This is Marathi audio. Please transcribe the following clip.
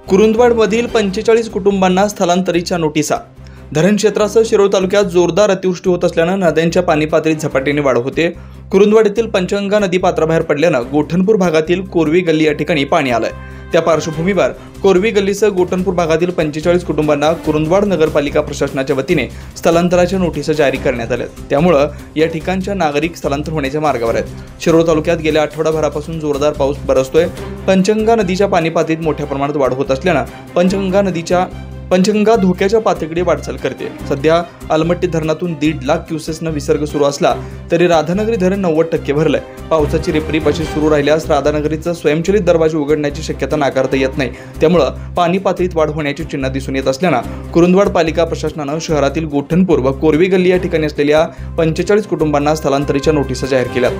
कुरुंदवाडमधील 45 कुटुंबांना स्थलांतरीच्या नोटिसा। धरण क्षेत्रासह शिरोळ तालुक्यात जोरदार अतिवृष्टी होत असल्याने नद्यांच्या पाणी पातळीत झपाट्याने वाढ होते। कुरुंदवाड येथील पंचगंगा नदी पात्राबाहेर पडल्याने गोठणपूर भागातील कोरवी गल्ली या ठिकाणी पाणी आलंय। त्या पार्श्वभूमीवर कोरवी गल्लीसह गोठणपूर भागातील 45 कुटुंबांना कुरुंदवाड नगरपालिका प्रशासनाच्या वतीने स्थलांतराच्या नोटिसा जारी करण्यात आल्या। त्यामुळे या ठिकाणच्या नागरिक स्थलांतर होण्याच्या मार्गावर आहेत। शिरोळ तालुक्यात गेल्या आठवडाभरापासून जोरदार पाऊस बरसतोय। पंचगंगा नदीच्या पाणी पातळीत मोठ्या प्रमाणात वाढ होत असल्याने पंचगंगा धोक्याच्या पातळीकडे वाटचाल करते। सध्या अलमट्टी धरणातून 1.5 लाख क्युसेसनं विसर्ग सुरू असला तरी राधानगरी धरण 90% भरलंय। पावसाची रिपरिप अशी सुरू राहिल्यास राधानगरीचा स्वयंचलित दरवाजे उघडण्याची शक्यता नाकारता येत नाही। त्यामुळे पाणी पातळीत वाढ होण्याची चिन्ह दिसून येत असल्याने कुरुंदवाड पालिका प्रशासनानं शहरातील गोठणपूर व कोरवी गल्ली या ठिकाणी असलेल्या 45 कुटुंबांना स्थलांतरीच्या नोटिसा जाहीर केल्यात।